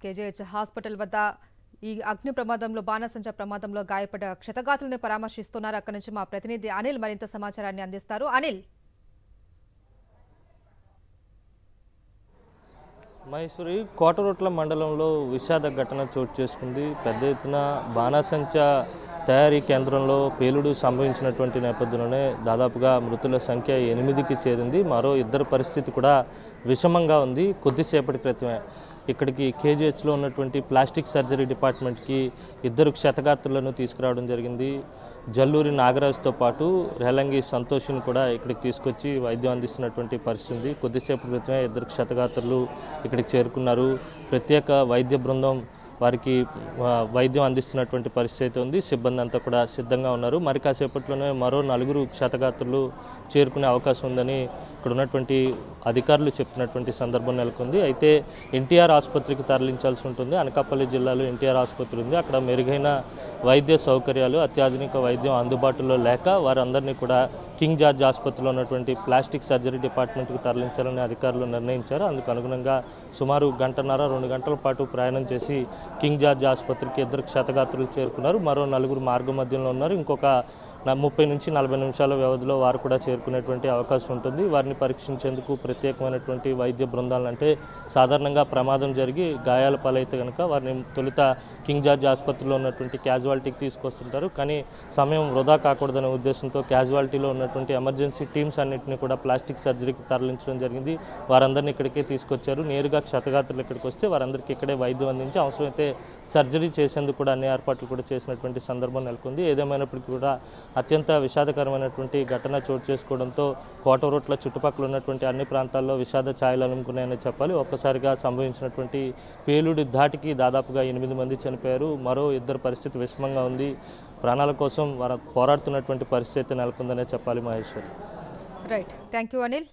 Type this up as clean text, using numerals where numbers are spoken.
KGH hospital వద్ద ఈ అగ్ని ప్రమాదంలో బాణసంచా ప్రమాదంలో గాయపడ్డ క్షతగాతులను పరామర్శిస్తున్నారు. అక్కడి నుంచి మా ప్రతినిధి అనిల్ మరింత సమాచారాన్ని అందిస్తారు. అనిల్, మహేశ్వరి కోటరొట్ల మండలంలో విషాద ఘటన చోటు చేసుకుంది. పెద్ద ఎత్తున బాణసంచా తయారీ కేంద్రంలో పేలుడు సంభవించినటువంటి నేపథ్యంలోనే దాదాపుగా మృతుల సంఖ్య 8కి చేరింది. మరో ఇద్దరి పరిస్థితి కూడా విషమంగా ఉంది. కొద్దిసేపటి క్రితమే ఇక్కడికి కేజీహెచ్లో ఉన్నటువంటి ప్లాస్టిక్ సర్జరీ డిపార్ట్మెంట్కి ఇద్దరు క్షతగాత్రులను తీసుకురావడం జరిగింది. జల్లూరి నాగరాజుతో పాటు రేలంగి సంతోష్ని కూడా ఇక్కడికి తీసుకొచ్చి వైద్యం అందిస్తున్నటువంటి పరిస్థితి. కొద్దిసేపు క్రితమే ఇద్దరు క్షతగాత్రులు ఇక్కడికి చేరుకున్నారు. ప్రత్యేక వైద్య బృందం వారికి వైద్యం అందిస్తున్నటువంటి పరిస్థితి ఉంది. సిబ్బంది అంతా కూడా సిద్ధంగా ఉన్నారు. మరి కాసేపట్లోనే మరో 4 క్షతగాత్రులు చేరుకునే అవకాశం ఉందని ఇక్కడ ఉన్నటువంటి అధికారులు చెప్తున్నటువంటి సందర్భం నెలకొంది. అయితే ఎన్టీఆర్ ఆసుపత్రికి తరలించాల్సి ఉంటుంది. అనకాపల్లి జిల్లాలో ఎన్టీఆర్ ఆసుపత్రి ఉంది. అక్కడ మెరుగైన వైద్య సౌకర్యాలు, అత్యాధునిక వైద్యం అందుబాటులో లేక వారందరినీ కూడా కింగ్ జార్జ్ ఆసుపత్రిలో ఉన్నటువంటి ప్లాస్టిక్ సర్జరీ డిపార్ట్మెంట్కి తరలించాలని అధికారులు నిర్ణయించారు. అందుకు అనుగుణంగా సుమారు 1.5-2 గంటల పాటు ప్రయాణం చేసి కింగ్ జార్జ్ ఆసుపత్రికి ఇద్దరు క్షతగాత్రులు చేరుకున్నారు. మరో 4 మార్గ మధ్యంలో ఉన్నారు. ఇంకొక 30 నుంచి 40 నిమిషాల వ్యవధిలో వారు కూడా చేరుకునేటువంటి అవకాశం ఉంటుంది. వారిని పరీక్షించేందుకు ప్రత్యేకమైనటువంటి వైద్య బృందాలు, అంటే సాధారణంగా ప్రమాదం జరిగి గాయాల పాలైతే కనుక వారిని తొలుత కింగ్ జార్జ్ ఆసుపత్రిలో ఉన్నటువంటి క్యాజువాలిటీకి తీసుకొస్తుంటారు. కానీ సమయం వృధా కాకూడదనే ఉద్దేశంతో క్యాజువాలిటీలో ఉన్నటువంటి ఎమర్జెన్సీ టీమ్స్ అన్నింటినీ కూడా ప్లాస్టిక్ సర్జరీకి తరలించడం జరిగింది. వారందరినీ ఇక్కడికే తీసుకొచ్చారు. నేరుగా క్షతగాత్రులు ఇక్కడికి వస్తే వారందరికీ ఇక్కడే వైద్యం అందించి అవసరమైతే సర్జరీ చేసేందుకు కూడా అన్ని ఏర్పాట్లు కూడా చేసినటువంటి సందర్భం నెలకొంది. ఏదేమైనప్పటికీ కూడా అత్యంత విషాదకరమైనటువంటి ఘటన చోటు చేసుకోవడంతో కోటరొట్ల చుట్టుపక్కల ఉన్నటువంటి అన్ని ప్రాంతాల్లో విషాద ఛాయలు అలుముకున్నాయని చెప్పాలి. ఒక్కసారిగా సంభవించినటువంటి పేలుడి ధాటికి దాదాపుగా 8 మంది చనిపోయారు. మరో ఇద్దరు పరిస్థితి విషమంగా ఉంది. ప్రాణాల కోసం వారు పోరాడుతున్నటువంటి పరిస్థితి నెలకొందనే చెప్పాలి. Maheshwari. Right, thank you Anil.